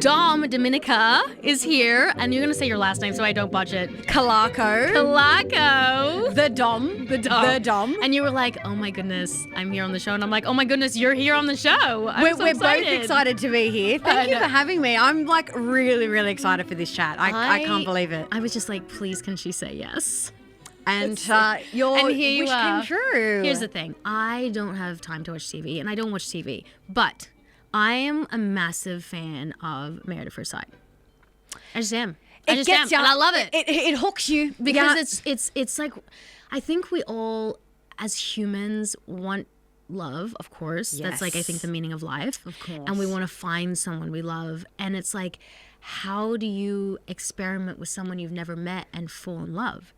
Domenica is here, and you're going to say your last name so I don't botch it. Calarco. Calarco. The Dom. And you were like, oh my goodness, I'm here on the show. And I'm like, oh my goodness, you're here on the show. We're both excited to be here. Thank you for having me. I'm like really, really excited for this chat. I can't believe it. I was just like, please, can she say yes? And your wish came true. Here's the thing. I don't have time to watch TV, and I don't watch TV. But I am a massive fan of Married at First Sight. I just am. I just am, and I love it. It hooks you. Because it's like, I think we all, as humans, want love, of course. Yes. That's like, I think, the meaning of life. Of course. And we want to find someone we love. And it's like, how do you experiment with someone you've never met and fall in love?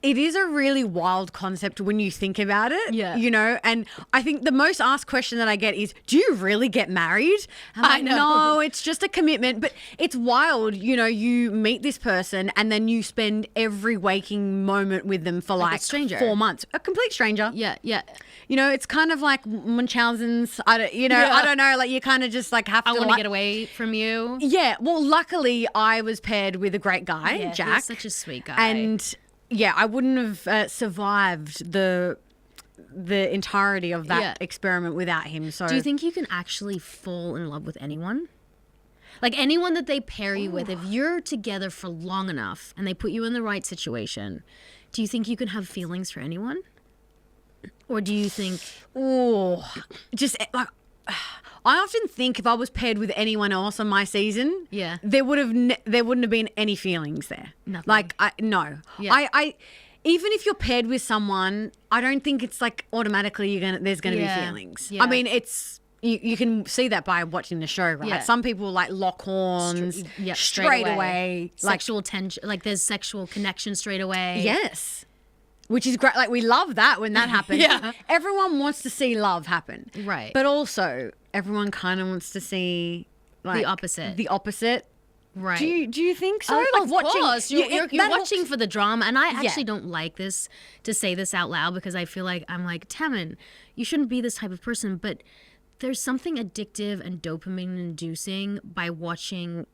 It is a really wild concept when you think about it, you know, and I think the most asked question that I get is, do you really get married? I know. No, it's just a commitment, but it's wild. You know, you meet this person and then you spend every waking moment with them for like a stranger. 4 months. A complete stranger. Yeah. You know, it's kind of like Munchausen's, I don't know, like you kind of just like have to. I want to get away from you. Yeah, well, luckily I was paired with a great guy, Jack. He's such a sweet guy. And yeah, I wouldn't have survived the entirety of that experiment without him. So, do you think you can actually fall in love with anyone? Like anyone that they pair you with, if you're together for long enough and they put you in the right situation, do you think you can have feelings for anyone? Or do you think... just like... I often think if I was paired with anyone else on my season, there wouldn't have been any feelings there. Nothing. Like, no. Yeah. I even if you're paired with someone, I don't think it's like automatically there's gonna be feelings. Yeah. I mean, it's you can see that by watching the show, right? Yeah. Some people like lock horns straight away. Sexual tension, like there's sexual connection straight away. Yes. Which is great. Like, we love that when that happens. Yeah. Everyone wants to see love happen. Right. But also, everyone kind of wants to see like the opposite. The opposite. Right. Do you think so? Of course. You're watching for the drama. And I actually don't like this, to say this out loud, because I feel like I'm like, Tammin, you shouldn't be this type of person. But there's something addictive and dopamine inducing by watching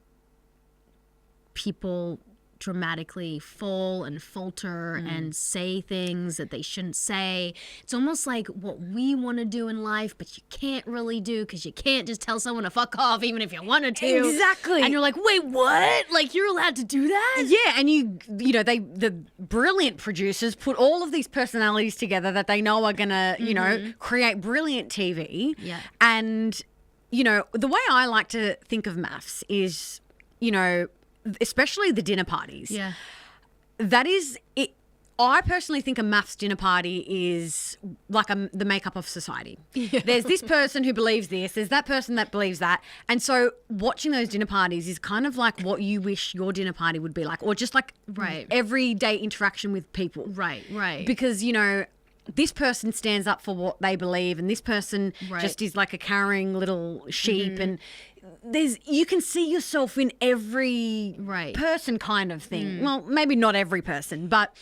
people dramatically fall and falter and say things that they shouldn't say. It's almost like what we want to do in life, but you can't really do because you can't just tell someone to fuck off even if you wanted to. Exactly. And you're like, wait, what? Like, you're allowed to do that? Yeah, and you know, the brilliant producers put all of these personalities together that they know are going to, you know, create brilliant TV. Yeah. And, you know, the way I like to think of maths is, you know, especially the dinner parties. Yeah. That is it. I personally think a maths dinner party is like the makeup of society. Yeah. There's this person who believes this. There's that person that believes that. And so watching those dinner parties is kind of like what you wish your dinner party would be like, or just like everyday interaction with people. Right. Because, you know, this person stands up for what they believe, and this person just is like a cowering little sheep, and you can see yourself in every person kind of thing. Well, maybe not every person, but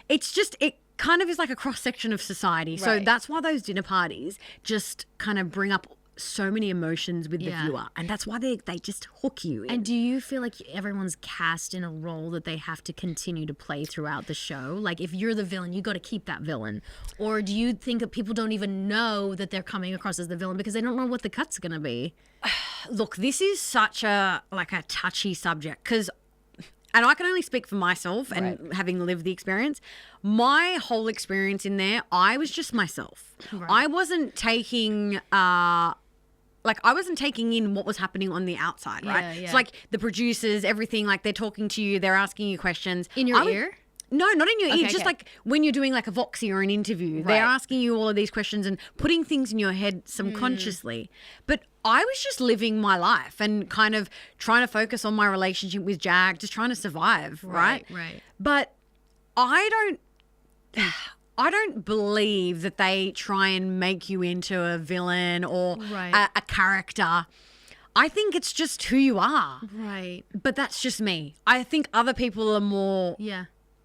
it's just, it kind of is like a cross section of society. So that's why those dinner parties just kind of bring up so many emotions with the viewer, and that's why they just hook you in. And do you feel like everyone's cast in a role that they have to continue to play throughout the show? Like, if you're the villain, you got to keep that villain, or do you think that people don't even know that they're coming across as the villain because they don't know what the cut's gonna be? Look, this is such a touchy subject, because, and I can only speak for myself and having lived the experience, my whole experience in there, I was just myself. I wasn't taking I wasn't taking in what was happening on the outside, right? Yeah. So like the producers, everything, like they're talking to you, they're asking you questions. In your ear? No, not in your ear. Just like when you're doing like a Voxy or an interview, they're asking you all of these questions and putting things in your head subconsciously. But I was just living my life and kind of trying to focus on my relationship with Jack, just trying to survive, right? But I don't believe that they try and make you into a villain or a character. I think it's just who you are. Right. But that's just me. I think other people are more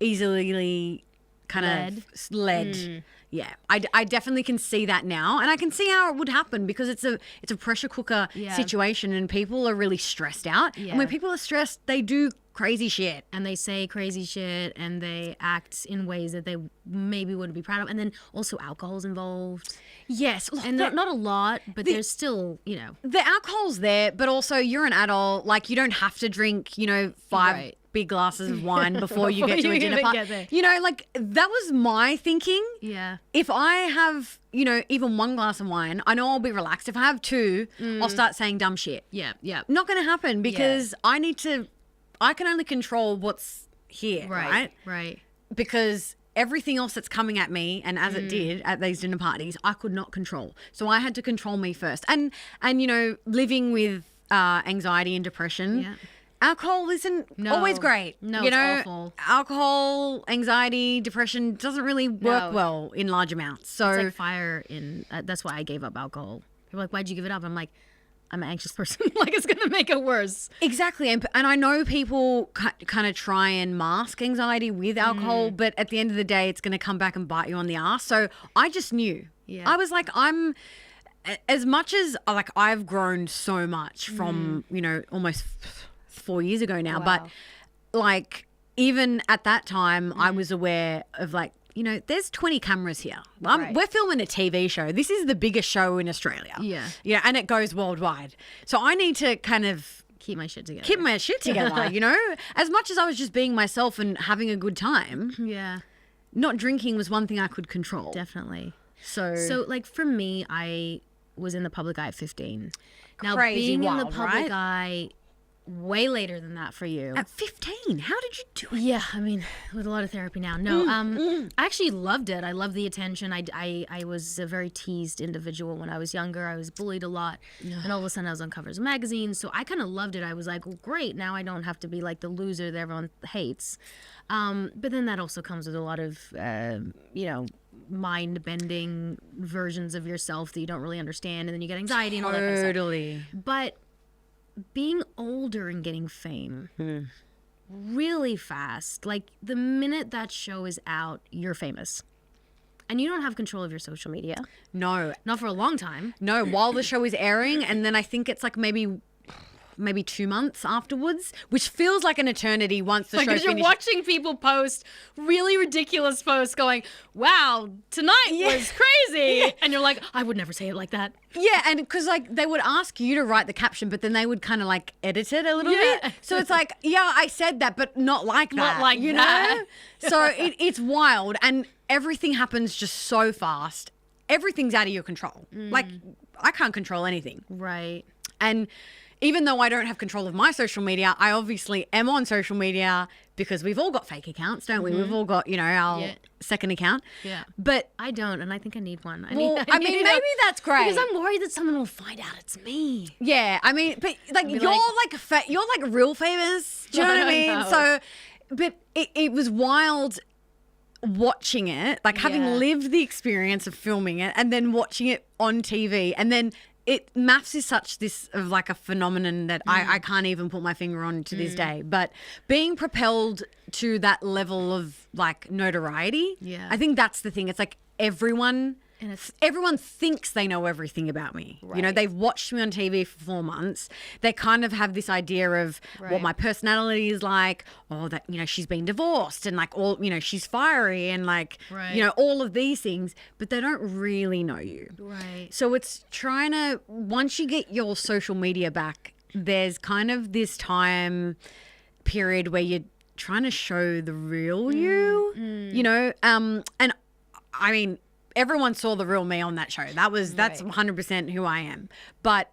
easily kind of led. Yeah, I definitely can see that now, and I can see how it would happen because it's a pressure cooker situation, and people are really stressed out. And when people are stressed, they do crazy shit, and they say crazy shit, and they act in ways that they maybe wouldn't be proud of, and then also alcohol's involved. Yes, and not a lot, but there's still, the alcohol's there, but also you're an adult. Like, you don't have to drink, 5 big glasses of wine before you get to a dinner party. Like, that was my thinking. Yeah. If I have, even 1 glass of wine, I know I'll be relaxed. If I have 2, I'll start saying dumb shit. Yeah, yeah. Not going to happen because I can only control what's here, right? Right. Because everything else that's coming at me, and as it did at these dinner parties, I could not control. So I had to control me first. And living with anxiety and depression, alcohol isn't always great. No, it's awful. Alcohol, anxiety, depression doesn't really work well in large amounts. So it's like fire in. That's why I gave up alcohol. People are like, "Why'd you give it up?" I'm like, I'm an anxious person. Like, it's gonna make it worse. Exactly. And I know people kind of try and mask anxiety with alcohol, but at the end of the day, it's gonna come back and bite you on the ass. So I just knew. Yeah. I was like, as much as like I've grown so much from almost 4 years ago now, but like even at that time, I was aware of like, there's 20 cameras here. We're filming a TV show. This is the biggest show in Australia. Yeah. Yeah, and it goes worldwide. So I need to kind of keep my shit together. As much as I was just being myself and having a good time. Yeah. Not drinking was one thing I could control. Definitely. So like for me, I was in the public eye at 15. Now being in the public eye way later than that for you. At 15? How did you do it? Yeah, I mean, with a lot of therapy now. No, I actually loved it. I loved the attention. I was a very teased individual when I was younger. I was bullied a lot. And all of a sudden I was on covers of magazines. So I kind of loved it. I was like, well, great. Now I don't have to be like the loser that everyone hates. But then that also comes with a lot of, mind-bending versions of yourself that you don't really understand. And then you get anxiety and all that kind of stuff. Totally. But being older and getting fame really fast, like the minute that show is out, you're famous. And you don't have control of your social media. No. Not for a long time. No, while the show is airing, and then I think it's like maybe 2 months afterwards, which feels like an eternity once the show's finished. Because you're watching people post really ridiculous posts going, wow, tonight was crazy. And you're like, I would never say it like that. Yeah, and because like they would ask you to write the caption, but then they would kind of like edit it a little bit. So it's like, yeah, I said that, but not like that. Not like you that. know? So it's wild, and everything happens just so fast. Everything's out of your control. Like, I can't control anything. Right. And even though I don't have control of my social media, I obviously am on social media because we've all got fake accounts, don't we? We've all got, our second account. Yeah. But I don't, and I think I need one. I mean, maybe that's great. Because I'm worried that someone will find out it's me. Yeah, I mean, but like you're like real famous. Do you know what I mean? So, but it was wild watching it, like having lived the experience of filming it and then watching it on TV, and then maths is such this of like a phenomenon that I can't even put my finger on to this day. But being propelled to that level of like notoriety, I think that's the thing. It's like everyone thinks they know everything about me. Right. They've watched me on TV for 4 months. They kind of have this idea of what my personality is like, or that, she's been divorced and like all, she's fiery and like, all of these things, but they don't really know you. Right. So it's trying to, once you get your social media back, there's kind of this time period where you're trying to show the real you, and I mean, everyone saw the real me on that show. That's 100% who I am. But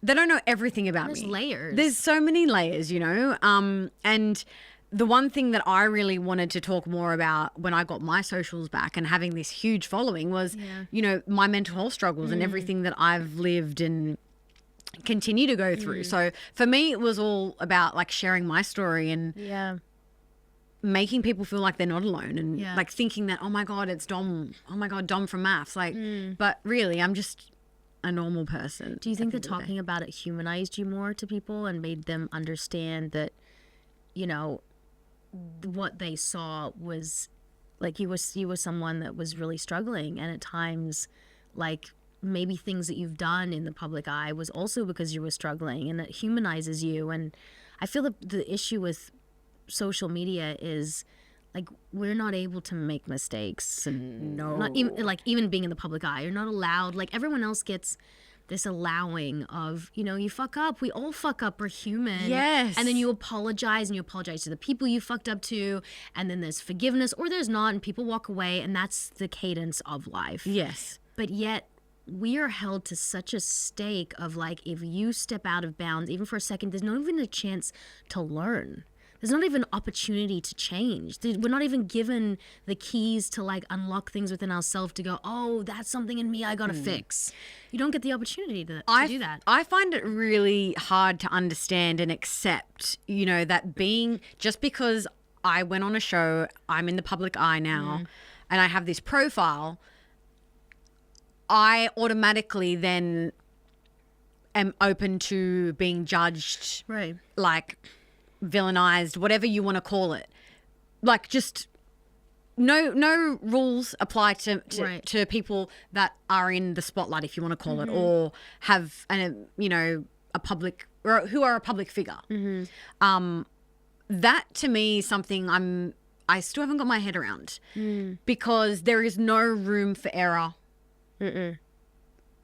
they don't know everything about me. There's layers. There's so many layers, and the one thing that I really wanted to talk more about when I got my socials back and having this huge following was, my mental health struggles and everything that I've lived and continue to go through. So for me, it was all about like sharing my story and making people feel like they're not alone and like thinking that, oh my God, it's Dom. Oh my God, Dom from maths. Like, but really, I'm just a normal person. Do you think that talking about it humanized you more to people and made them understand that, what they saw was like you were someone that was really struggling, and at times, like maybe things that you've done in the public eye was also because you were struggling, and it humanizes you. And I feel that the issue with social media is like we're not able to make mistakes, and not even being in the public eye, you're not allowed. Like everyone else gets this allowing of, you fuck up. We all fuck up. We're human. Yes. And then you apologize, and you apologize to the people you fucked up to, and then there's forgiveness, or there's not, and people walk away, and that's the cadence of life. Yes. But yet we are held to such a stake of like, if you step out of bounds, even for a second, there's not even a chance to learn. There's not even opportunity to change. We're not even given the keys to like unlock things within ourselves to go, oh, that's something in me I gotta fix. You don't get the opportunity to do that. I find it really hard to understand and accept, that just because I went on a show, I'm in the public eye now, and I have this profile, I automatically then am open to being judged. Right. Like villainized, whatever you want to call it. Like just no rules apply to people that are in the spotlight, if you want to call it, or have a public, or who are a public figure. That to me is something I still haven't got my head around, because there is no room for error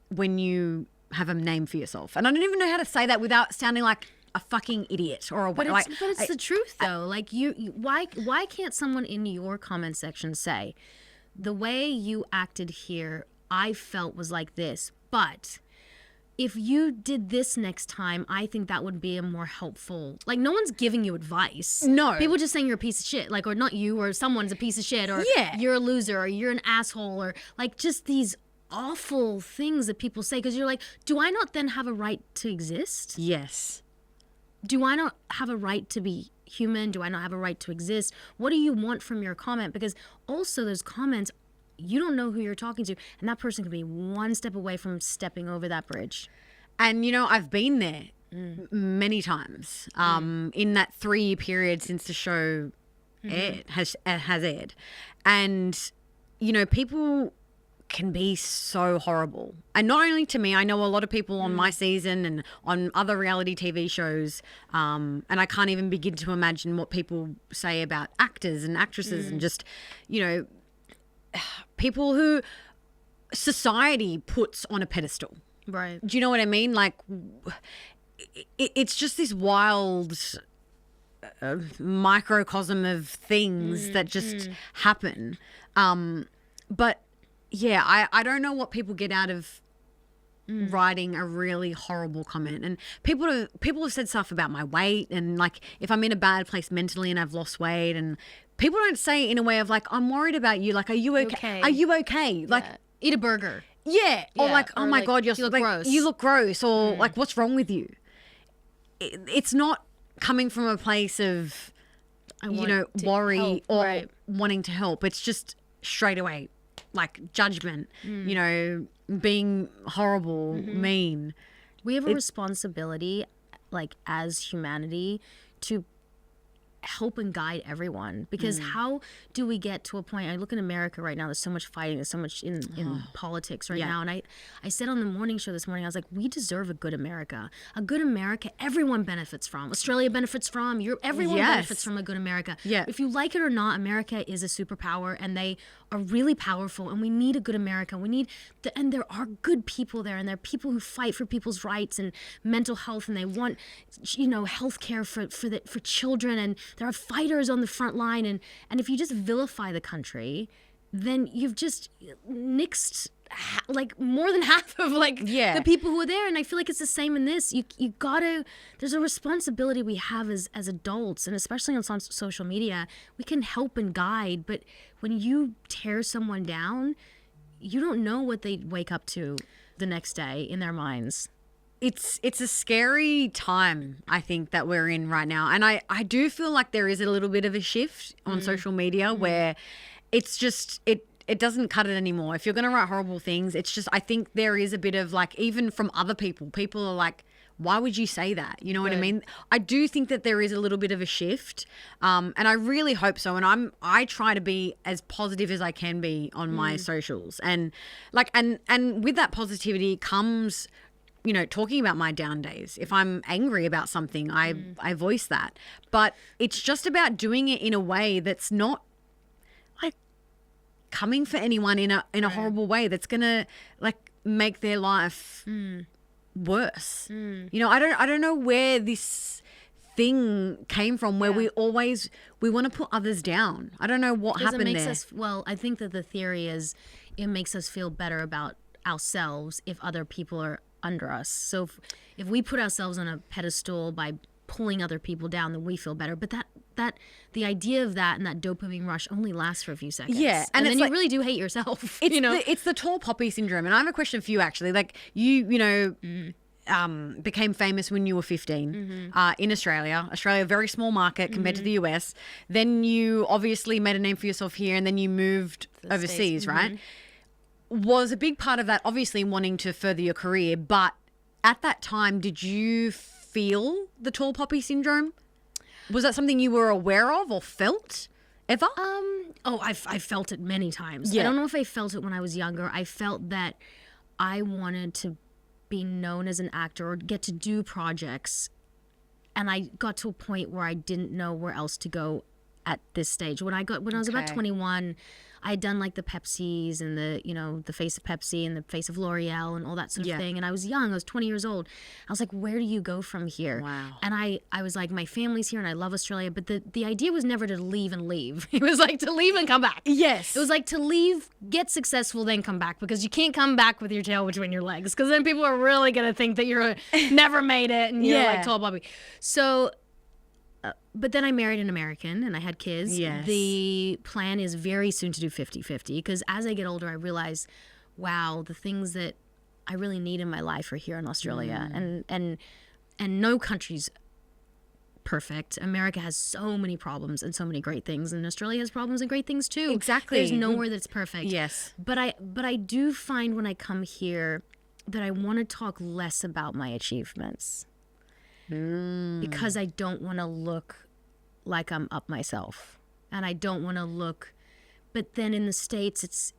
when you have a name for yourself. And I don't even know how to say that without sounding like a fucking idiot or a but it's the truth though. Like why can't someone in your comment section say, the way you acted here I felt was like this, but if you did this next time, I think that would be a more helpful. Like no one's giving you advice. No. People just saying you're a piece of shit, like, or not you, or someone's a piece of shit, or you're a loser, or you're an asshole, or like just these awful things that people say, because you're like, do I not then have a right to exist? Yes. Do I not have a right to be human? Do I not have a right to exist? What do you want from your comment? Because also those comments, you don't know who you're talking to, and that person could be one step away from stepping over that bridge. And, I've been there many times in that 3-year period since the show has aired. And, people can be so horrible. And not only to me, I know a lot of people on my season and on other reality TV shows, and I can't even begin to imagine what people say about actors and actresses and just, people who society puts on a pedestal. Right. Do you know what I mean? Like, it's just this wild microcosm of things that just happen. But yeah, I don't know what people get out of writing a really horrible comment. And people have said stuff about my weight, and like if I'm in a bad place mentally and I've lost weight, and people don't say it in a way of like, I'm worried about you. Like, are you okay? Are you okay? Like, eat a burger. Yeah. Or like, oh my God, you look gross. You look gross. Or like, what's wrong with you? It's not coming from a place of, worry or wanting to help. It's just straight away, like judgment, being horrible, mean. We have a responsibility, like as humanity, to help and guide everyone, because how do we get to a point? I look in America right now, there's so much fighting, there's so much in politics right now, and I said on the morning show this morning, I was like, we deserve a good America everyone benefits from. Australia benefits from, everyone benefits from a good America. If you like it or not, America is a superpower, and they are really powerful, and we need a good America. And there are good people there, and there are people who fight for people's rights and mental health, and they want health care for children, and there are fighters on the front line, and if you just vilify the country, then you've just nixed like more than half of the people who are there. And I feel like it's the same in this. You gotta, there's a responsibility we have as adults, and especially on social media, we can help and guide, but when you tear someone down, you don't know what they wake up to the next day in their minds. It's a scary time, I think, that we're in right now. And I do feel like there is a little bit of a shift on social media where it's just, it doesn't cut it anymore. If you're going to write horrible things, it's just, I think there is a bit of like, even from other people are like, why would you say that? You know what I mean? I do think that there is a little bit of a shift, and I really hope so. And I try to be as positive as I can be on my socials, and and with that positivity comes, you know, talking about my down days. If I'm angry about something, I voice that. But it's just about doing it in a way that's not like coming for anyone in a horrible way that's gonna like make their life worse. You know, I don't know where this thing came from where we want to put others down. I don't know what happened there. Well, I think that the theory is it makes us feel better about ourselves if other people are under us. So if we put ourselves on a pedestal by pulling other people down, then we feel better. But that the idea of that and that dopamine rush only lasts for a few seconds. Yeah, and then you really do hate yourself. It's, you know, it's the tall poppy syndrome. And I have a question for you, actually. Like you know, became famous when you were 15 in Australia. Australia, very small market compared to the US. Then you obviously made a name for yourself here, and then you moved overseas, right? Was a big part of that obviously wanting to further your career, but at that time, did you feel the tall poppy syndrome? Was that something you were aware of or felt ever? I felt it many times. Yeah. I don't know if I felt it when I was younger. I felt that I wanted to be known as an actor or get to do projects, and I got to a point where I didn't know where else to go at this stage. When I was about 21, I had done like the Pepsis and the face of Pepsi and the face of L'Oreal and all that sort of thing. And I was young. I was 20 years old. I was like, where do you go from here? Wow. And I was like, my family's here and I love Australia. But the idea was never to leave and leave. It was like to leave and come back. Yes. It was like to leave, get successful, then come back. Because you can't come back with your tail between your legs. Because then people are really going to think that you're never made it and you're like tall Bobby. So... but then I married an American and I had kids. Yes. The plan is very soon to do 50-50 because as I get older, I realize, wow, the things that I really need in my life are here in Australia. And no country's perfect. America has so many problems and so many great things, and Australia has problems and great things too. Exactly. There's nowhere that's perfect. Yes. But I do find when I come here that I want to talk less about my achievements. Because I don't want to look like I'm up myself, and I don't want to look. But then in the States,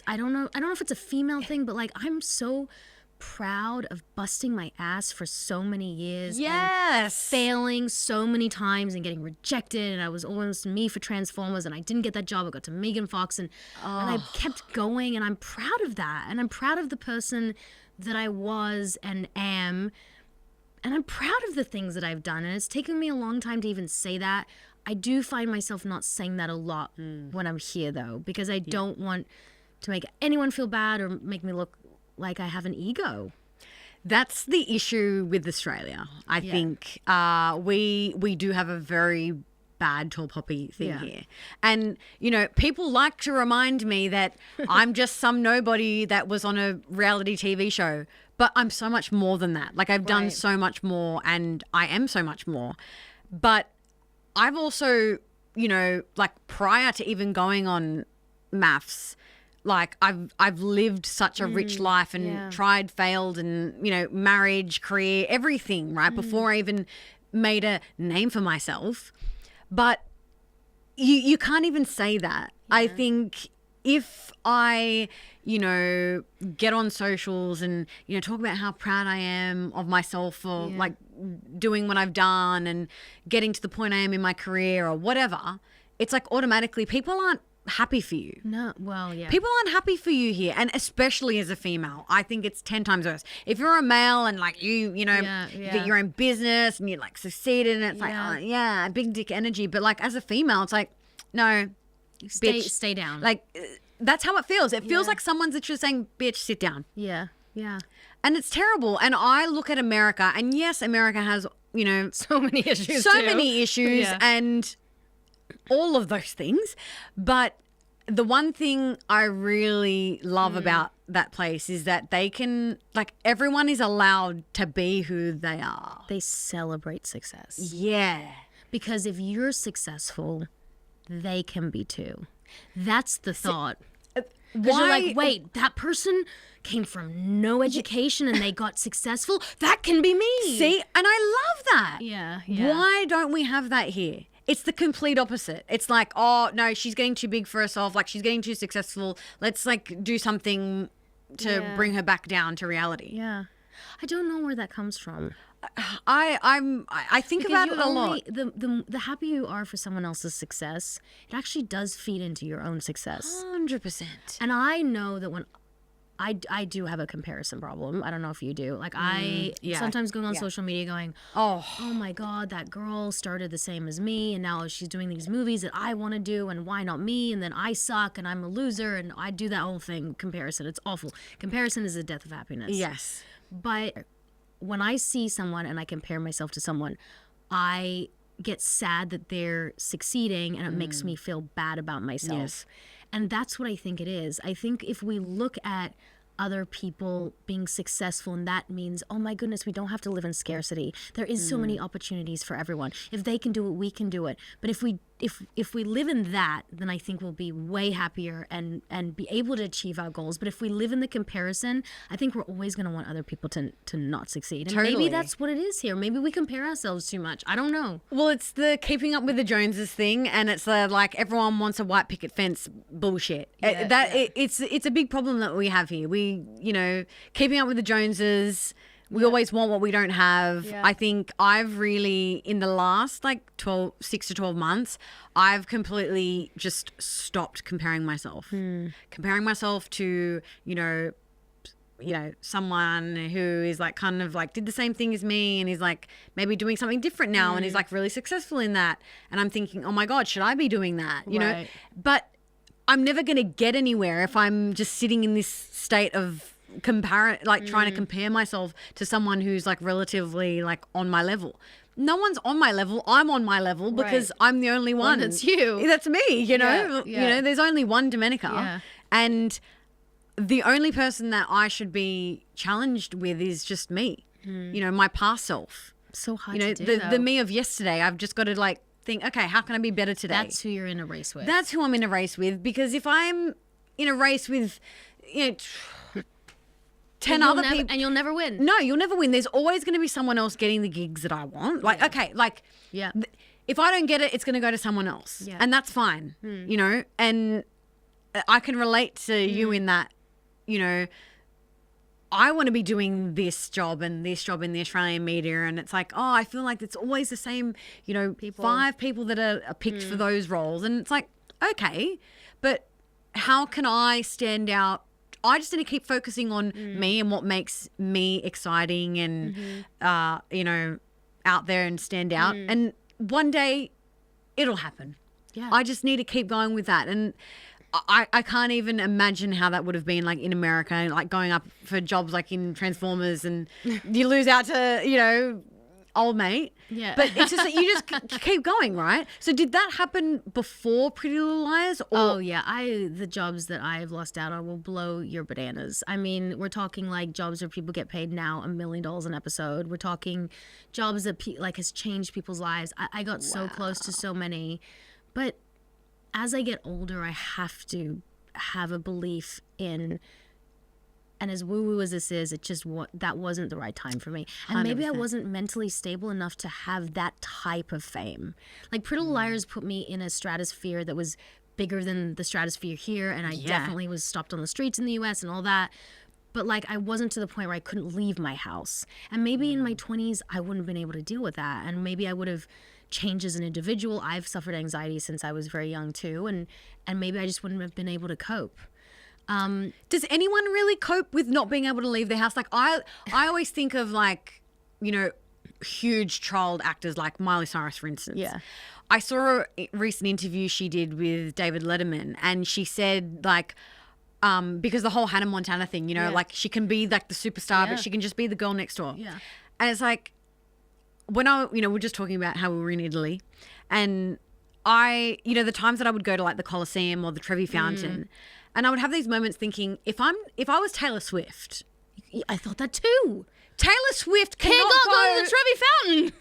I don't know if it's a female thing, but like I'm so proud of busting my ass for so many years. Yes. And failing so many times and getting rejected, and I was almost me for Transformers, and I didn't get that job. I got to Megan Fox, and I kept going, and I'm proud of that, and I'm proud of the person that I was and am. And I'm proud of the things that I've done. And it's taken me a long time to even say that. I do find myself not saying that a lot when I'm here, though, because I don't want to make anyone feel bad or make me look like I have an ego. That's the issue with Australia. I think we do have a very bad tall poppy thing here. And, you know, people like to remind me that I'm just some nobody that was on a reality TV show. But I'm so much more than that. Like I've done so much more and I am so much more. But I've also, you know, like prior to even going on maths, like I've lived such a rich life and tried, failed and, you know, marriage, career, everything, right? Before I even made a name for myself. But you can't even say that. I think if I, you know, get on socials and, you know, talk about how proud I am of myself for like doing what I've done and getting to the point I am in my career or whatever, it's like automatically people aren't happy for you. No, well, yeah. People aren't happy for you here, and especially as a female. I think it's 10 times worse. If you're a male and like you know, get your own business and you like succeeded and it's like, big dick energy. But like as a female, it's like, no, stay down. Like that's how it feels. It feels like someone's literally saying, bitch, sit down. Yeah. And it's terrible. And I look at America, and yes, America has, you know, so many issues and all of those things. But the one thing I really love about that place is that they can, like, everyone is allowed to be who they are. They celebrate success. Yeah. Because if you're successful, they can be too. That's the thought. Because you're like, wait, that person came from no education and they got successful. That can be me. See? And I love that. Yeah. Why don't we have that here? It's the complete opposite. It's like, oh, no, she's getting too big for herself. Like, she's getting too successful. Let's, like, do something to bring her back down to reality. Yeah. I don't know where that comes from. I think about it a lot. The happier you are for someone else's success, it actually does feed into your own success. 100%. And I know that when I do have a comparison problem. I don't know if you do. Like I sometimes going on social media going, oh my God, that girl started the same as me and now she's doing these movies that I want to do and why not me? And then I suck and I'm a loser and I do that whole thing. Comparison. It's awful. Comparison is the death of happiness. Yes. But when I see someone and I compare myself to someone, I get sad that they're succeeding and it makes me feel bad about myself. Yes. And that's what I think it is. I think if we look at other people being successful, and that means, oh my goodness, we don't have to live in scarcity. There is so many opportunities for everyone. If they can do it, we can do it. But if we live in that, then I think we'll be way happier and be able to achieve our goals. But if we live in the comparison, I think we're always going to want other people to not succeed. And maybe that's what it is here. Maybe we compare ourselves too much. I don't know. Well, it's the keeping up with the Joneses thing, and it's like everyone wants a white picket fence bullshit. It's a big problem that we have here. We, keeping up with the Joneses. We always want what we don't have. Yeah. I think I've really, in the last 6 to 12 months, I've completely just stopped comparing myself. Comparing myself to, someone who is kind of did the same thing as me and is maybe doing something different now and is really successful in that. And I'm thinking, oh my God, should I be doing that? You know, but I'm never going to get anywhere if I'm just sitting in this state of trying to compare myself to someone who's relatively on my level. No one's on my level. I'm on my level because I'm the only one. Well, that's you. That's me, there's only one Domenica. Yeah. And the only person that I should be challenged with is just me. My past self. So hard to do, the me of yesterday. I've just got to think, okay, how can I be better today? That's who you're in a race with. That's who I'm in a race with, because if I'm in a race with 10 other people, and you'll never win. No, you'll never win. There's always going to be someone else getting the gigs that I want. If I don't get it, it's going to go to someone else, and that's fine. And I can relate to you in that. I want to be doing this job and this job in the Australian media, and it's I feel like it's always the same. People. 5 people that are picked for those roles, and it's okay, but how can I stand out? I just need to keep focusing on me and what makes me exciting and, out there and stand out. And one day it'll happen. Yeah. I just need to keep going with that. And I can't even imagine how that would have been in America, going up for jobs in Transformers and you lose out to, old mate. Yeah. But it's just that you just keep going, right? So did that happen before Pretty Little Liars? Or? Oh, yeah. the jobs that I've lost out on will blow your bananas. I mean, we're talking jobs where people get paid now $1 million an episode. We're talking jobs that has changed people's lives. I got so close to so many. But as I get older, I have to have a belief in... And as woo-woo as this is, that wasn't the right time for me. And 100%. Maybe I wasn't mentally stable enough to have that type of fame. Pretty Little Liars put me in a stratosphere that was bigger than the stratosphere here. And I definitely was stopped on the streets in the U.S. and all that. But I wasn't to the point where I couldn't leave my house. And maybe in my 20s, I wouldn't have been able to deal with that. And maybe I would have changed as an individual. I've suffered anxiety since I was very young too. And maybe I just wouldn't have been able to cope. Does anyone really cope with not being able to leave their house? I always think of huge child actors like Miley Cyrus, for instance. Yeah. I saw a recent interview she did with David Letterman, and she said because the whole Hannah Montana thing, she can be the superstar, but she can just be the girl next door. Yeah. And it's when we're just talking about how we were in Italy, and the times that I would go to the Colosseum or the Trevi Fountain. And I would have these moments thinking, if I was Taylor Swift, I thought that too. Taylor Swift cannot go to the Trevi Fountain.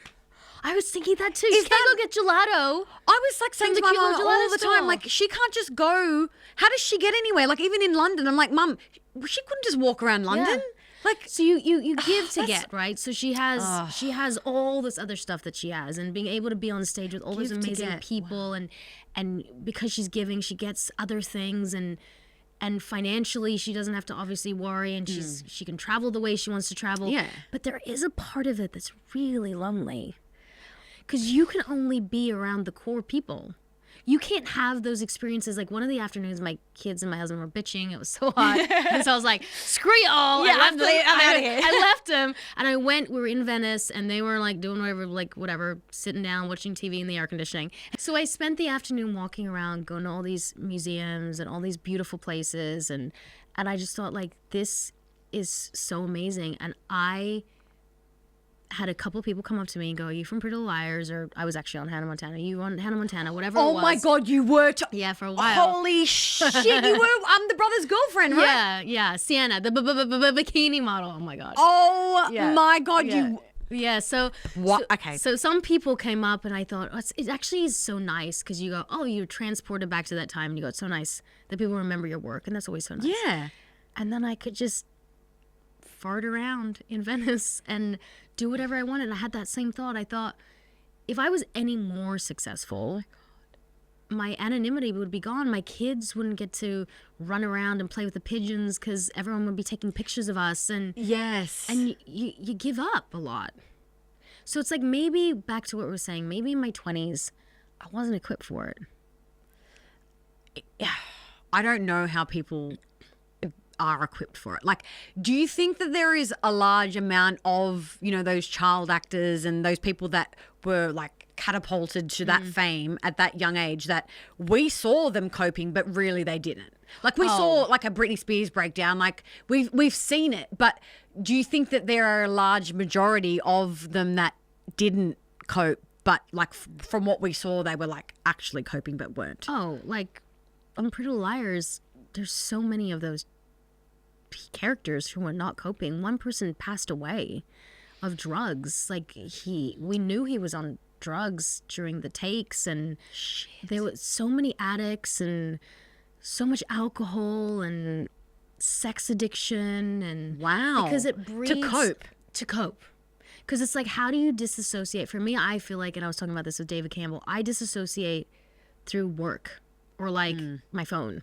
I was thinking that too. She can't go get gelato. I was like saying to my mum all the time, like, she can't just go. How does she get anywhere? Like, even in London, I'm like, Mum, she couldn't just walk around London. Like, so you give to get, right? So she has all this other stuff that she has, and being able to be on stage with all those amazing people, and because she's giving, she gets other things, and financially she doesn't have to obviously worry, and she can travel the way she wants to travel. Yeah. But there is a part of it that's really lonely, because you can only be around the core people. You can't have those experiences. Like, one of the afternoons, my kids and my husband were bitching. It was so hot. And so I was like, screw y'all. Yeah, I'm out of here. I left them, and I went. We were in Venice, and they were like doing whatever, sitting down, watching TV in the air conditioning. So I spent the afternoon walking around, going to all these museums and all these beautiful places. And I just thought, like, this is so amazing. And I had a couple people come up to me and go, "Are you from Pretty Little Liars?" Or I was actually on Hannah Montana. You on Hannah Montana, whatever it was. Oh my God, you were. Yeah, for a while. Holy shit, you were. I'm the brother's girlfriend, right? Yeah, Sienna, the bikini model. Oh my God. Oh my God, yeah. you. Yeah, so what? Okay. So some people came up, and I thought, it actually is so nice, because you go, oh, you're transported back to that time, and you go, it's so nice that people remember your work, and that's always so nice. Yeah. And then I could just fart around in Venice and do whatever I wanted. And I had that same thought. I thought, if I was any more successful, my anonymity would be gone. My kids wouldn't get to run around and play with the pigeons, because everyone would be taking pictures of us. And yes. And you give up a lot. So it's like, maybe back to what we were saying, maybe in my 20s, I wasn't equipped for it. I don't know how people are equipped for it. Like, do you think that there is a large amount of, those child actors and those people that were like catapulted to that fame at that young age, that we saw them coping, but really they didn't? Like, we saw like a Britney Spears breakdown, like we've seen it, but do you think that there are a large majority of them that didn't cope, but like from what we saw, they were like actually coping but weren't? Oh, like on Pretty Little Liars, there's so many of those characters who were not coping. One person passed away of drugs. Like, we knew he was on drugs during the takes, and there were so many addicts and so much alcohol and sex addiction, and because it breeds to cope. Because it's like, how do you disassociate? For me, I feel like, and I was talking about this with David Campbell, I disassociate through work or like my phone.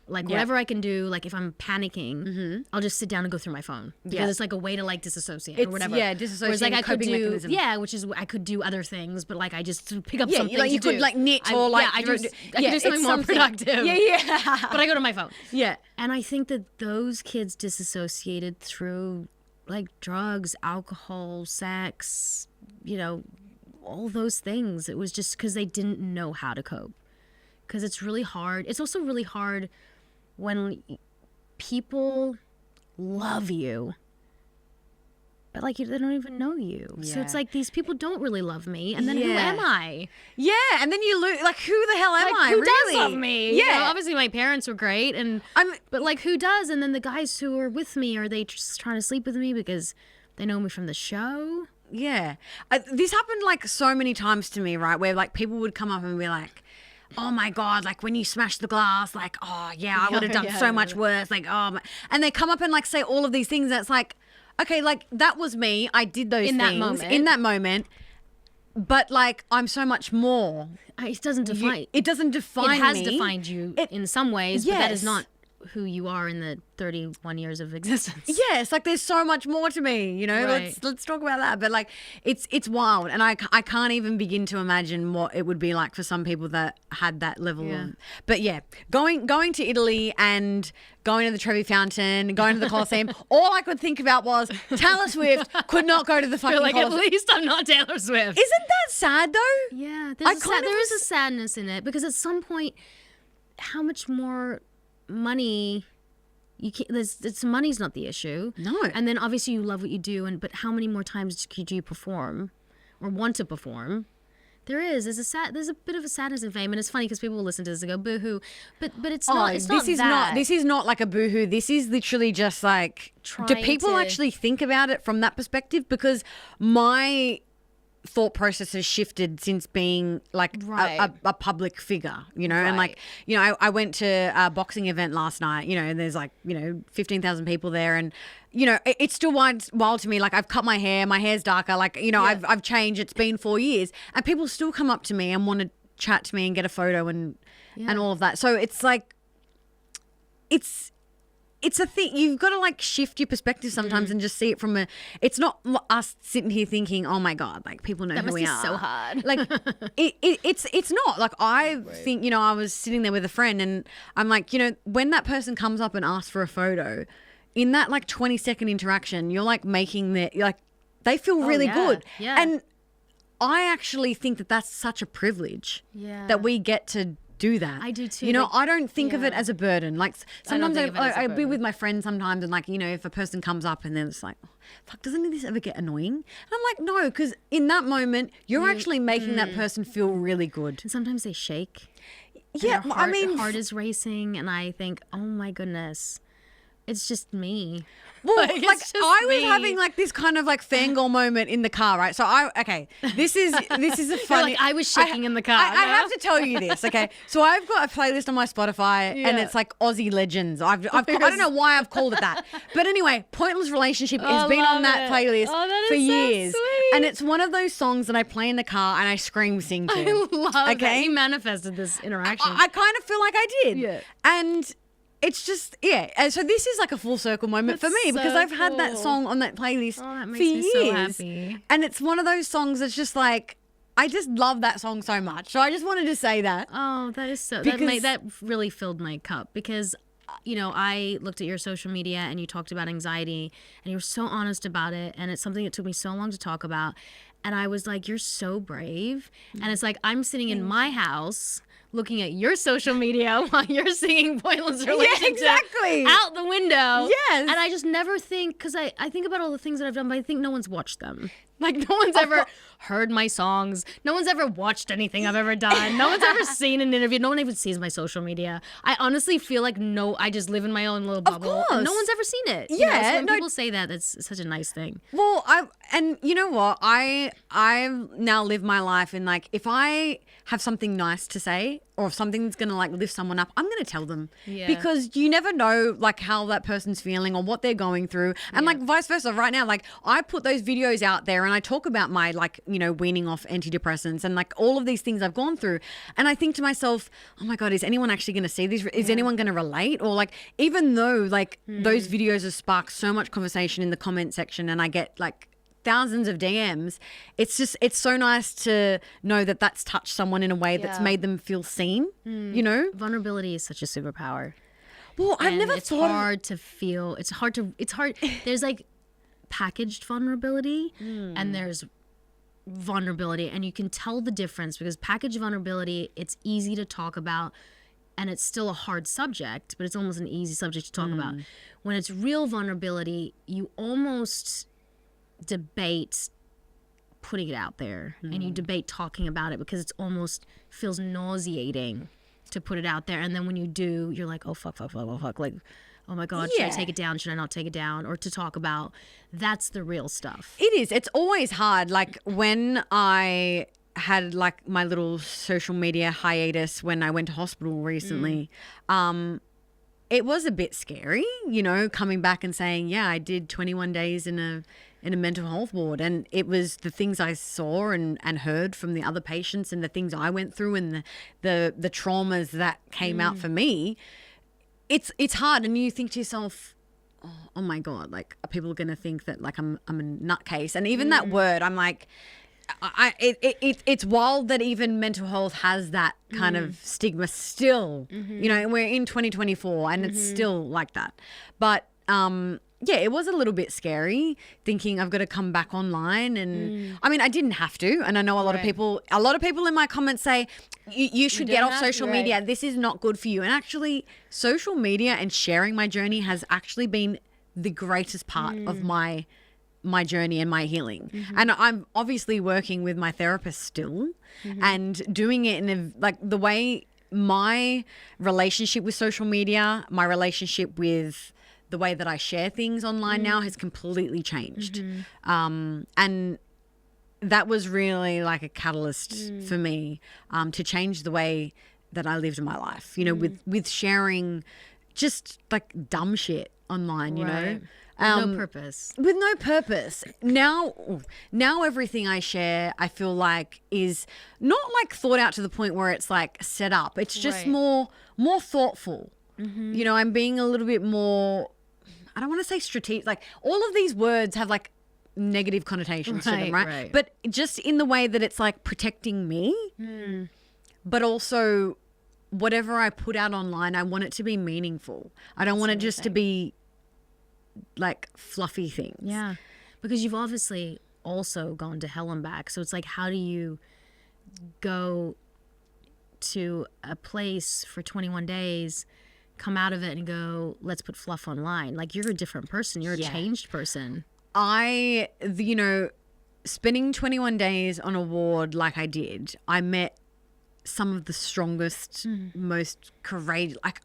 Like, whatever I can do, like if I'm panicking, I'll just sit down and go through my phone, because it's like a way to like disassociate or whatever. Yeah, disassociate. Whereas like I could do, mechanism. which is I could do other things, but like I just pick up something. Like you could like knit or like I could do something more productive. Yeah. But I go to my phone. Yeah. And I think that those kids disassociated through like drugs, alcohol, sex, all those things. It was just because they didn't know how to cope. Because it's really hard. It's also really hard when people love you, but like they don't even know you. So it's like, these people don't really love me, and then who am I? Yeah, and then you lose. Like, who the hell am I? Who really? does love me? Yeah, obviously my parents were great, but like, who does? And then the guys who are with me, are they just trying to sleep with me because they know me from the show? Yeah, this happened like so many times to me, right? Where like people would come up and be like, oh my God, like when you smashed the glass, like, oh yeah, I would have done so much worse. Like, oh, and they come up and like say all of these things. That's like, okay, like that was me. I did those things in that moment. But like, I'm so much more. It doesn't define. It doesn't define me. It has defined you in some ways, but that is Yes. not who you are in the 31 years of existence. Yes, like there's so much more to me, Right. Let's talk about that. But like, it's wild, and I can't even begin to imagine what it would be like for some people that had that level of. But yeah, going to Italy and going to the Trevi Fountain, going to the Colosseum, all I could think about was Taylor Swift could not go to the fucking You're like, Colosseum. at least I'm not Taylor Swift. Isn't that sad though? Yeah, there is a sadness in it, because at some point, how much more money you can money's not the issue. No. And then obviously you love what you do, but how many more times could you perform or want to perform? There's a bit of a sadness in fame, and it's funny because people will listen to this and go boo-hoo, but it's not. It's this is not like a boohoo. This is literally just like, do people actually think about it from that perspective? Because my thought process has shifted since being like a public figure, you know, and like, you know, I went to a boxing event last night, you know, and there's like, you know, 15,000 people there, and you know, it's still wild to me. Like, I've cut my hair's darker, like, you know, I've changed. It's been 4 years, and people still come up to me and want to chat to me and get a photo and all of that. So it's like, it's a thing. You've got to like shift your perspective sometimes and just see it from it's not us sitting here thinking, oh my God, like people know who we are. That must be so hard. Like it's not. Like I think, you know, I was sitting there with a friend and I'm like, you know, when that person comes up and asks for a photo, in that like 20-second interaction, you're like making like they feel really good. Yeah. And I actually think that that's such a privilege that we get to do that. I do too. You know, I don't think of it as a burden. Like sometimes I'd be with my friends sometimes, and like, you know, if a person comes up and then it's like, oh, fuck, doesn't this ever get annoying? And I'm like, no, because in that moment you're actually making that person feel really good. And sometimes they shake. Yeah, I mean, heart is racing, and I think, oh my goodness, it's just me. Well, like I was having like this kind of like fangirl moment in the car, right? So this is a funny. Like, I was shaking in the car. I have to tell you this, okay? So I've got a playlist on my Spotify, and it's like Aussie legends. I don't know why I've called it that, but anyway, Pointless Relationship has been on that playlist for years, and it's one of those songs that I play in the car and I sing to. I love that you manifested this interaction. I kind of feel like I did, yeah, and. It's just, and so this is like a full circle moment for me because I've had that song on that playlist for years. So happy. And it's one of those songs that's just like, I just love that song so much. So I just wanted to say that. Oh, that is so, that really filled my cup because, you know, I looked at your social media and you talked about anxiety and you were so honest about it. And it's something that took me so long to talk about. And I was like, you're so brave. And it's like, I'm sitting in my house looking at your social media while you're singing Pointless Relationship out the window. Yes. And I just never think, because I think about all the things that I've done, but I think no one's watched them. Like, no one's ever heard my songs. No one's ever watched anything I've ever done. No one's ever seen an interview. No one even sees my social media. I honestly feel like I just live in my own little bubble. Of course. And no one's ever seen it. Yeah. You know? So when people say that, that's such a nice thing. Well, and you know what? I now live my life in like, if I have something nice to say or if something that's going to like lift someone up, I'm going to tell them. Yeah. Because you never know like how that person's feeling or what they're going through. And like vice versa right now, like I put those videos out there and I talk about my like, you know, weaning off antidepressants and like all of these things I've gone through. And I think to myself, oh my God, is anyone actually going to see this? Is anyone going to relate? Or like, even though like those videos have sparked so much conversation in the comment section and I get like thousands of DMs, it's so nice to know that that's touched someone in a way that's made them feel seen, you know? Vulnerability is such a superpower. Well, I've never it's thought hard to feel. It's hard. There's like packaged vulnerability and there's vulnerability, and you can tell the difference because packaged vulnerability, it's easy to talk about and it's still a hard subject, but it's almost an easy subject to talk about. When it's real vulnerability, you almost debate putting it out there and you debate talking about it because it's almost feels nauseating to put it out there, and then when you do, you're like, oh fuck, like, oh my God, should I take it down, should I not take it down? Or to talk about, that's the real stuff. It is. It's always hard. Like when I had like my little social media hiatus when I went to hospital recently, it was a bit scary, you know, coming back and saying, yeah, I did 21 days in a mental health ward, and it was the things I saw and heard from the other patients and the things I went through and the traumas that came out for me. It's hard, and you think to yourself, oh my God, like people are going to think that like I'm a nutcase. And even that word, I'm like, it's wild that even mental health has that kind of stigma still, you know, we're in 2024 and it's still like that. But, yeah, it was a little bit scary thinking I've got to come back online. And I mean, I didn't have to. And I know a lot of people in my comments say, you should get off social media. This is not good for you. And actually, social media and sharing my journey has actually been the greatest part of my journey and my healing. And I'm obviously working with my therapist still and doing it in the way my relationship with social media, my relationship with the way that I share things online now has completely changed. And that was really like a catalyst for me to change the way that I lived my life, you know, with sharing just like dumb shit online, you know. No purpose. With no purpose. Now everything I share, I feel like is not like thought out to the point where it's like set up. It's just more thoughtful. You know, I'm being a little bit more, I don't want to say strategic. Like all of these words have like negative connotations to them, right? But just in the way that it's like protecting me, but also whatever I put out online, I want it to be meaningful. I don't want it just to be like fluffy things. Yeah. Because you've obviously also gone to hell and back. So it's like, how do you go to a place for 21 days, come out of it and go, let's put fluff online? Like, you're a different person. You're a changed person. You know, spending 21 days on a ward like I did, I met some of the strongest, most courageous, like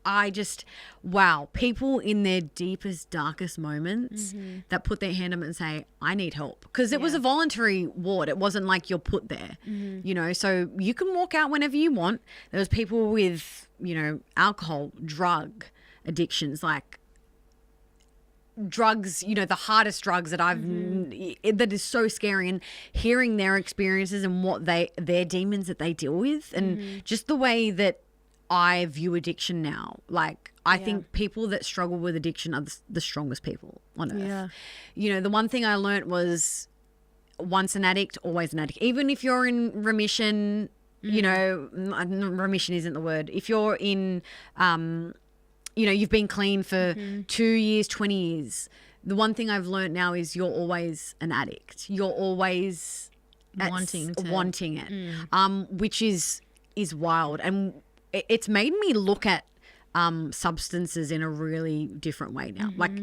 people in their deepest, darkest moments that put their hand up and say, I need help. Because it was a voluntary ward. It wasn't like you're put there, you know, so you can walk out whenever you want. There was people with, you know, alcohol, drug addictions, like drugs, you know, the hardest drugs that that is so scary, and hearing their experiences and what their demons that they deal with, and just the way that I view addiction now. Like, I think people that struggle with addiction are the strongest people on earth. Yeah. You know, the one thing I learned was once an addict, always an addict. Even if you're in remission, you know, remission isn't the word. If you're in, you know, you've been clean for 2 years, 20 years. The one thing I've learned now is you're always an addict. You're always wanting it, which is wild. And it's made me look at substances in a really different way now. Like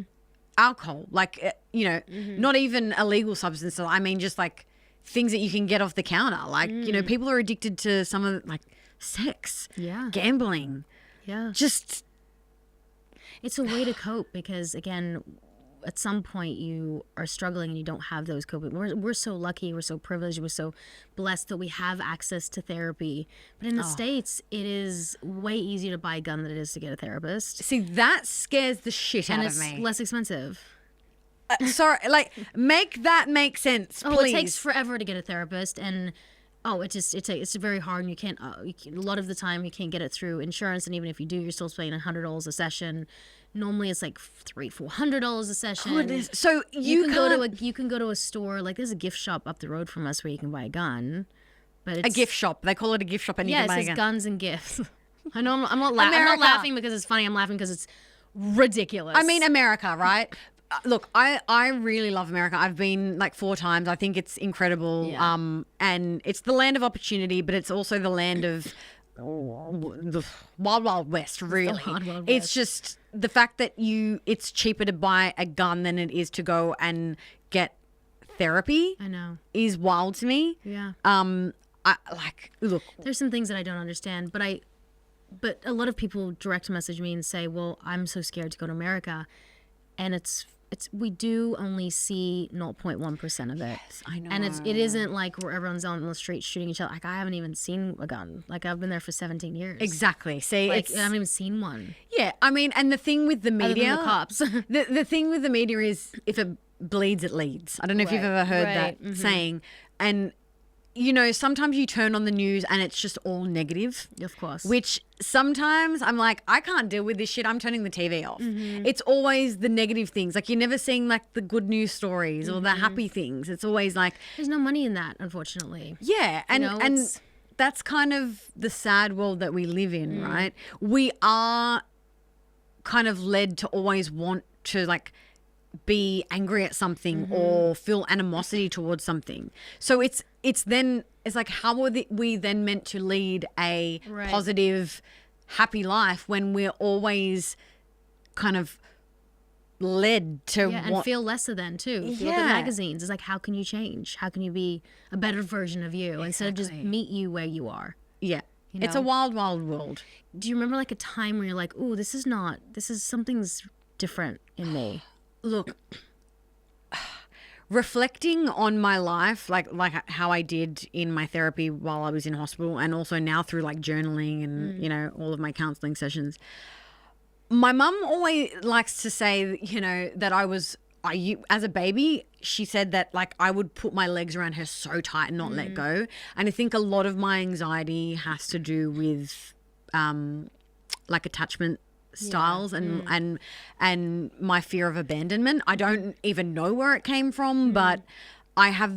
alcohol, like, you know, not even illegal substances. I mean, just like things that you can get off the counter. Like, you know, people are addicted to some of like sex, gambling. Yeah. Just... It's a way to cope because, again, at some point you are struggling and you don't have those coping. We're so lucky, we're so privileged, we're so blessed that we have access to therapy. But in the States, it is way easier to buy a gun than it is to get a therapist. See, that scares the shit out of me. And it's less expensive. Sorry, like, make that make sense, please. Oh, it takes forever to get a therapist, and it's very hard, and you can't. A lot of the time, you can't get it through insurance, and even if you do, you're still paying $100 a session. Normally, it's like $300-400 a session. Goodness. So you can go to a store, like there's a gift shop up the road from us where you can buy a gun, but it's a gift shop. They call it a gift shop, and you can buy a gun. Yeah, it says guns and gifts. I know I'm not laughing because it's funny. I'm laughing because it's ridiculous. I mean, America, right? Look, I really love America. I've been like 4 times. I think it's incredible. Yeah. And it's the land of opportunity, but it's also the land of the wild, wild west, really. Wild West. It's just the fact that it's cheaper to buy a gun than it is to go and get therapy. I know. Is wild to me. Yeah. Look. There's some things that I don't understand, but a lot of people direct message me and say, well, I'm so scared to go to America. And we do only see 0.1% of it. Yes, I know. And it isn't like where everyone's on the street shooting each other. Like, I haven't even seen a gun. Like, I've been there for 17 years. Exactly. See, like, I haven't even seen one. Yeah, I mean, and the thing with the media, other than the cops. the thing with the media is if it bleeds, it leads. I don't know if you've ever heard that saying. And you know, sometimes you turn on the news and it's just all negative. Of course. Which sometimes I'm like, I can't deal with this shit. I'm turning the TV off. It's always the negative things. Like, you're never seeing like the good news stories or the happy things. It's always like... There's no money in that, unfortunately. Yeah. And that's kind of the sad world that we live in, right? We are kind of led to always want to like be angry at something or feel animosity towards something. So it's like, how are we then meant to lead a positive, happy life when we're always kind of led to and feel lesser than too. If you look at magazines, it's like, how can you change? How can you be a better version of you instead of just meet you where you are? Yeah. You know? It's a wild, wild world. Do you remember like a time where you're like, oh, something's different in me? Look, reflecting on my life, like how I did in my therapy while I was in hospital, and also now through like journaling and you know, all of my counseling sessions. My mum always likes to say, you know, that as a baby, she said that like I would put my legs around her so tight and not let go. And I think a lot of my anxiety has to do with like attachment styles and my fear of abandonment. I don't even know where it came from, but I have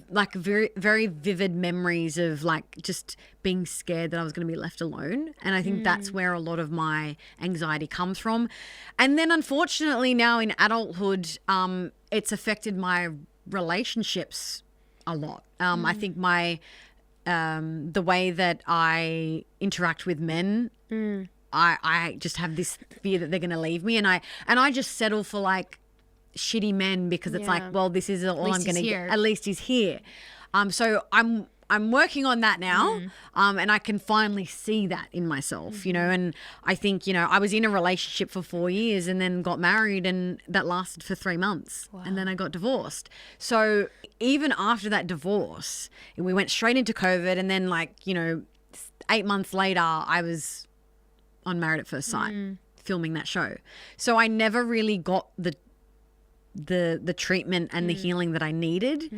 like very, very vivid memories of like just being scared that I was going to be left alone. And I think that's where a lot of my anxiety comes from. And then unfortunately now in adulthood, it's affected my relationships a lot. I think the way that I interact with men, I just have this fear that they're going to leave me. And I just settle for like shitty men because it's like, well, this is all I'm going to get. At least he's here. So I'm working on that now. And I can finally see that in myself, you know, and I think, you know, I was in a relationship for 4 years and then got married, and that lasted for 3 months. Wow. And then I got divorced. So even after that divorce, we went straight into COVID, and then like, you know, 8 months later, I was on Married at First Sight filming that show. So I never really got the treatment and the healing that I needed.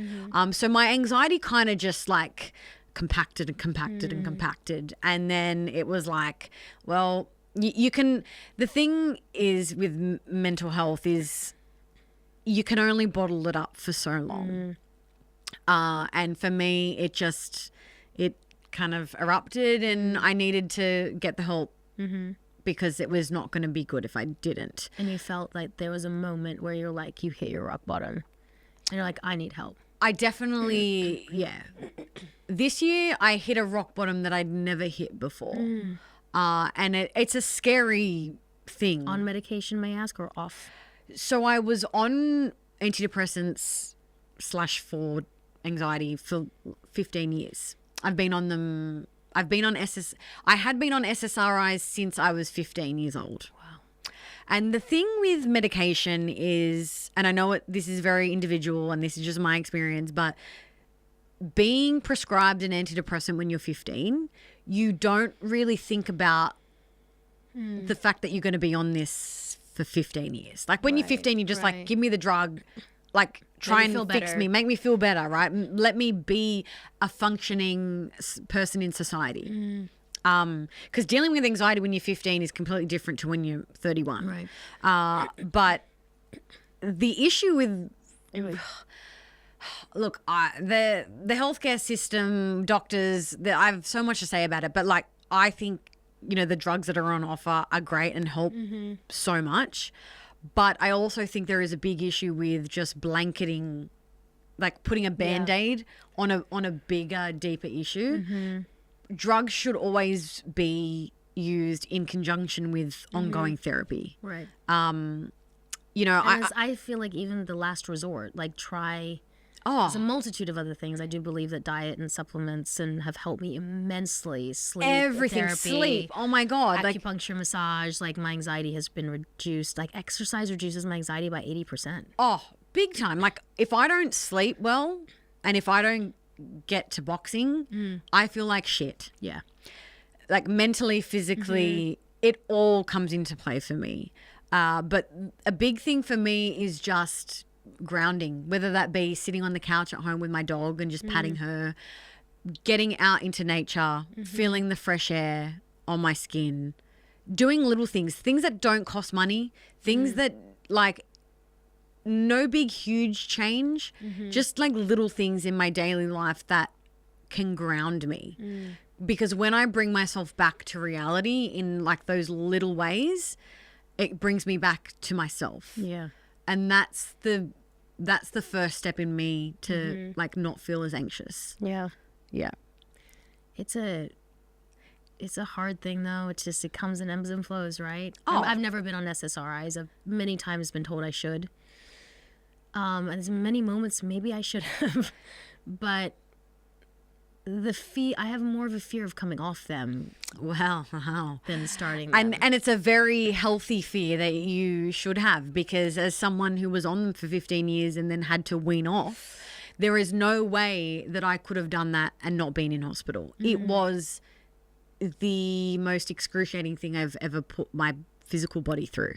So my anxiety kind of just like compacted and compacted and compacted. And then it was like, well, you can, the thing is with mental health is you can only bottle it up for so long. And for me, it kind of erupted, and I needed to get the help because it was not going to be good if I didn't. And you felt like there was a moment where you're like, you hit your rock bottom and you're like, I need help. I definitely, This year I hit a rock bottom that I'd never hit before. And it's a scary thing. On medication, may I ask, or off? So I was on antidepressants / for anxiety for 15 years. I've been on them. I had been on SSRIs since I was 15 years old. Wow. And the thing with medication is, and I know this is very individual and this is just my experience, but being prescribed an antidepressant when you're 15, you don't really think about the fact that you're going to be on this for 15 years. Like when you're 15, you're just like, give me the drug, like try and fix me, make me feel better, right? Let me be a functioning person in society. Because dealing with anxiety when you're 15 is completely different to when you're 31. Right. But the issue with, look, the healthcare system, doctors, I have so much to say about it, but like I think, you know, the drugs that are on offer are great and help so much. But I also think there is a big issue with just blanketing, like putting a Band-Aid on a bigger, deeper issue. Drugs should always be used in conjunction with ongoing therapy. Right. You know, I feel like even the last resort, like try. There's a multitude of other things. I do believe that diet and supplements have helped me immensely. Sleep, everything, therapy, sleep. Oh my God. Acupuncture, massage. Like my anxiety has been reduced. Like exercise reduces my anxiety by 80%. Oh, big time. Like if I don't sleep well and if I don't get to boxing, I feel like shit. Yeah. Like mentally, physically, it all comes into play for me. But a big thing for me is just grounding, whether that be sitting on the couch at home with my dog and just patting her, getting out into nature, feeling the fresh air on my skin, doing little things that don't cost money, things that like no big huge change, just like little things in my daily life that can ground me. Because when I bring myself back to reality in like those little ways, it brings me back to myself. Yeah. And that's the first step in me to like not feel as anxious. Yeah. Yeah. It's a hard thing though. It's just, it comes in ebbs and flows, right? Oh. I've never been on SSRIs. I've many times been told I should. And there's many moments maybe I should have, but I have more of a fear of coming off them. Wow. Than starting them. And it's a very healthy fear that you should have, because as someone who was on them for 15 years and then had to wean off, there is no way that I could have done that and not been in hospital. It was the most excruciating thing I've ever put my physical body through.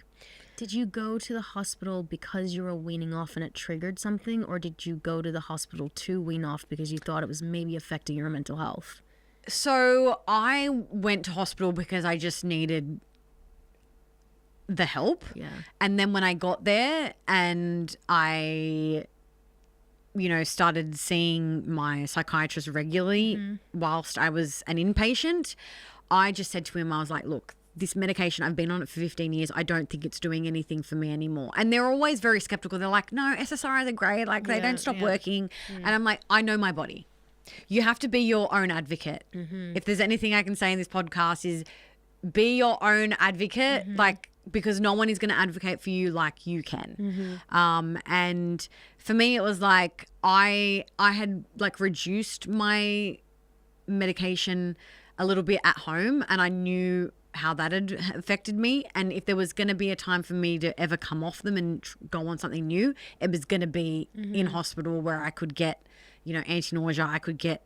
Did you go to the hospital because you were weaning off and it triggered something, or did you go to the hospital to wean off because you thought it was maybe affecting your mental health? So I went to hospital because I just needed the help. Yeah. And then when I got there and I, started seeing my psychiatrist regularly whilst I was an inpatient, I just said to him, I was like, look, this medication, I've been on it for 15 years. I don't think it's doing anything for me anymore. And they're always very skeptical. They're like, no, SSRIs are great. Like, they don't stop working. And I'm like, I know my body. You have to be your own advocate. If there's anything I can say in this podcast is be your own advocate, because no one is going to advocate for you like you can. And for me, it was like I had reduced my medication a little bit at home, and I knew how that had affected me. And if there was going to be a time for me to ever come off them and go on something new, it was going to be in hospital, where I could get, anti-nausea. I could get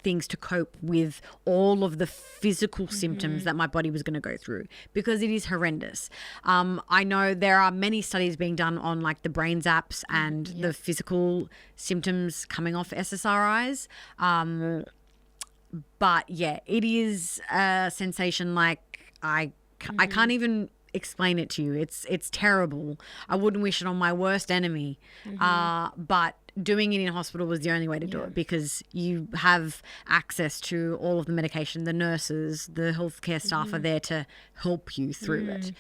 things to cope with all of the physical symptoms that my body was going to go through, because it is horrendous. I know there are many studies being done on the brain zaps and the physical symptoms coming off SSRIs. But yeah, it is a sensation I can't even explain it to you. It's terrible. I wouldn't wish it on my worst enemy. But doing it in hospital was the only way to do it, because you have access to all of the medication. The nurses, the healthcare staff are there to help you through it.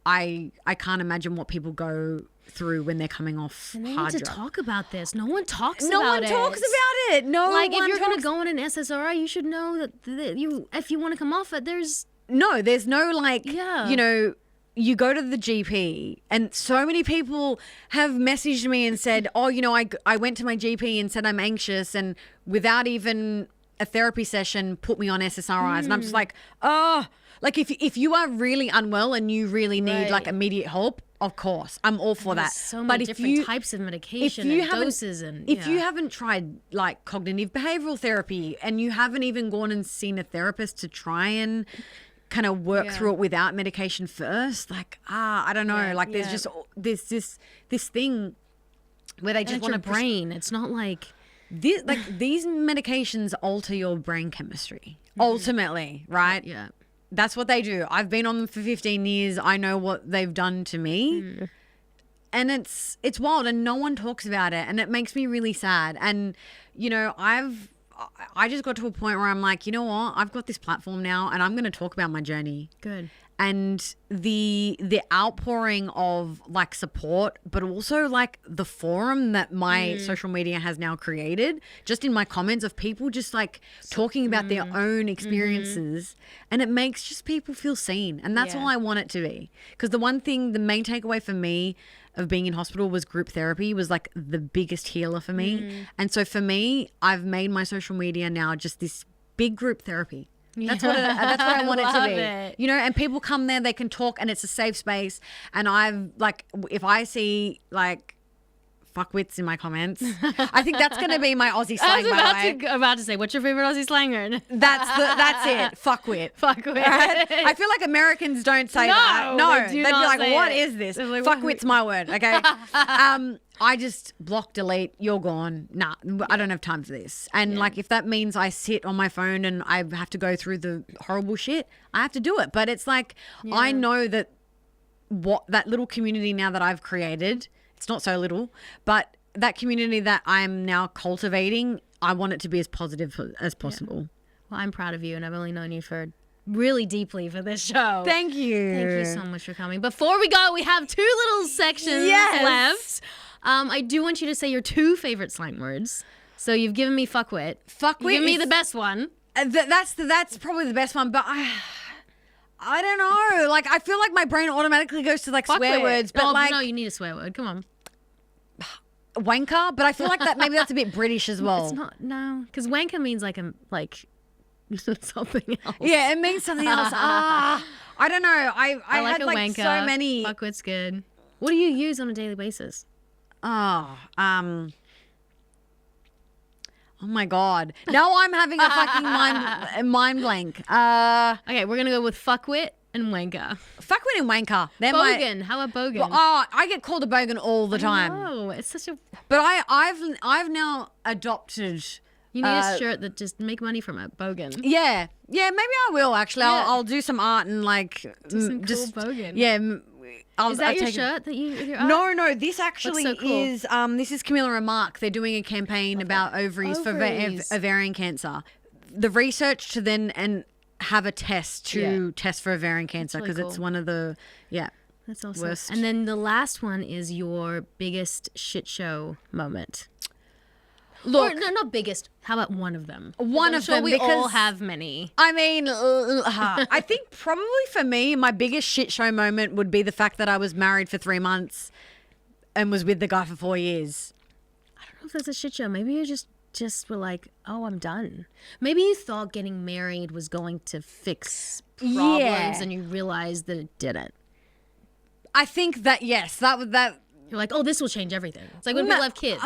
I can't imagine what people go through when they're coming off and they hard need to drugs. talk about this. No one talks about it. No one talks about it. No one if you're going to talks- go on an SSRI, you should know that if you want to come off it, there's no you go to the GP, and so many people have messaged me and said, I went to my GP and said I'm anxious, and without even a therapy session put me on SSRIs. And I'm just like, if you are really unwell and you really need immediate help, of course, I'm all for that. So many different types of medication and doses. If you haven't tried cognitive behavioral therapy, and you haven't even gone and seen a therapist to try and kind of work through it without medication first, I don't know. There's just this thing where they just want your brain. It's not these medications alter your brain chemistry ultimately, right? Yeah. That's what they do. I've been on them for 15 years. I know what they've done to me. And it's wild, and no one talks about it, and it makes me really sad. And, I just got to a point where I'm like, you know what? I've got this platform now, and I'm going to talk about my journey. Good. And the outpouring of support, but also the forum that my social media has now created, just in my comments of people just talking about their own experiences, and it makes just people feel seen. And that's all I want it to be. Because the main takeaway for me of being in hospital was group therapy was the biggest healer for me. And so for me, I've made my social media now just this big group therapy. That's what I want it to be. And people come there, they can talk, and it's a safe space. And I've if I see fuckwits in my comments, I think that's going to be my Aussie slang. I was about to say, what's your favorite Aussie slang word? That's it. Fuckwit. Fuckwit. Right? I feel like Americans don't say that. No, they'd be like, what is this? Fuckwit's my word. Okay. I just block, delete, you're gone. Nah, I don't have time for this. And if that means I sit on my phone and I have to go through the horrible shit, I have to do it. But it's I know that that little community now that I've created, it's not so little, but that community that I'm now cultivating, I want it to be as positive as possible. Well, I'm proud of you, and I've only known you for really deeply for this show. Thank you. Thank you so much for coming. Before we go, we have 2 little sections left. I do want you to say your 2 favorite slang words. So you've given me fuckwit. You've given me the best one. That's probably the best one, but I don't know. I feel like my brain automatically goes to swear words, but no, you need a swear word. Come on. wanker, but I feel like that maybe that's a bit British as well. It's not, no, because wanker means like something else. Yeah, it means something else. I don't know. I like had a like wanker. so many. Fuckwit's good. What do you use on a daily basis? Oh my God. Now I'm having a fucking mind blank. Okay, we're gonna go with fuckwit and wanker. Fuckwit and wanker. They're Bogan. How about bogan? Oh, I get called a bogan all the time. Oh, it's such a. But I've now adopted. You need a shirt that just make money from it. Bogan. Yeah, maybe I will actually. Yeah. I'll do some art and like Do some just cool bogan. Yeah. Is that your shirt that you? Your art? No. This actually so cool. is. This is Camilla and Mark. They're doing a campaign about ovaries for ovarian cancer. The research to then and have a test to test for ovarian cancer because really it's cool. one of the That's awesome. worst. And then the last one is your biggest shit show moment. Look, Or, no, not biggest. How about one of them? One of them, We all because- have many. I mean, I think probably for me, my biggest shit show moment would be the fact that I was married for 3 months and was with the guy for 4 years. I don't know if that's a shit show. Maybe you just were like, oh, I'm done. Maybe you thought getting married was going to fix problems and you realized that it didn't. I think that, yes, that You're like, oh, this will change everything. It's like when people have kids.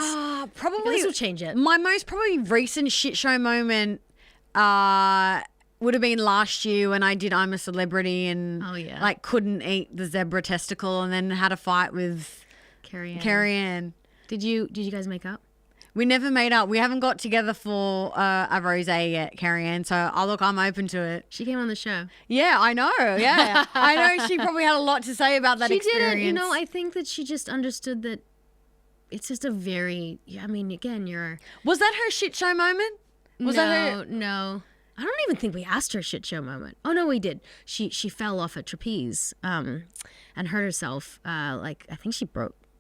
probably This will change it. My most probably recent shit show moment would have been last year when I did I'm a Celebrity and like couldn't eat the zebra testicle and then had a fight with Carrie Ann. Did you guys make up? We never made up. We haven't got together for a rosé yet, Carrie Ann. So, look, I'm open to it. She came on the show. Yeah, I know. Yeah. I know she probably had a lot to say about that experience. She didn't. I think that she just understood that it's just a very, I mean, again, you're... Was that her shit show moment? No. I don't even think we asked her shit show moment. Oh, no, we did. She fell off a trapeze and hurt herself. I think she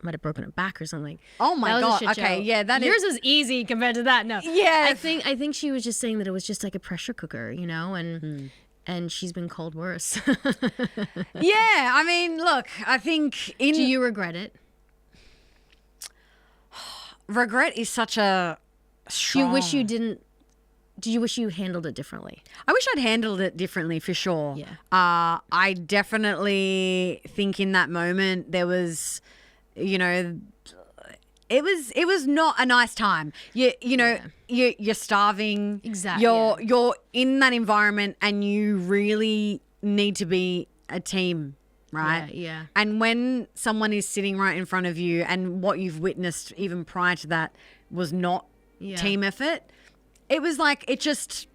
might have broken her back or something. Oh my God. Okay, yeah, yours is easy compared to that. No. Yeah. I think she was just saying that it was just like a pressure cooker, and she's been called worse. Yeah, I mean, look, I think Do you regret it? Regret is such a strong... Do you wish you handled it differently? I wish I'd handled it differently for sure. Yeah. I definitely think in that moment there was, it was not a nice time. You're starving. Exactly. You're in that environment and you really need to be a team, right? Yeah. And when someone is sitting right in front of you and what you've witnessed even prior to that was not team effort, it was like it just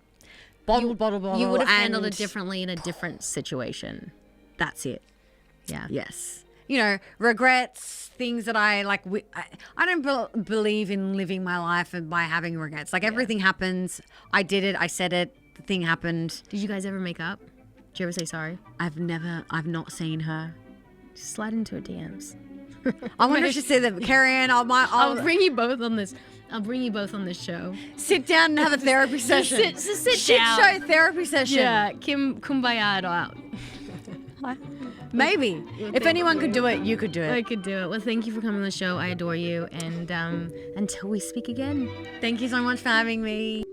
bottle. You would have handled it differently in a different situation. That's it. Yeah. Yes. Regrets, things that I like. I don't believe in living my life by having regrets. Like everything happens. I did it. I said it. The thing happened. Did you guys ever make up? Did you ever say sorry? I've not seen her. Just slide into her DMs. I wonder if she said that. Carrie Ann, I'll bring you both on this. I'll bring you both on this show. Sit down and have a therapy session. Sit Shit down. show therapy session. Yeah, Kumbaya it out. Maybe. If anyone could do it, you could do it. I could do it. Well, thank you for coming on the show. I adore you. And until we speak again. Thank you so much for having me.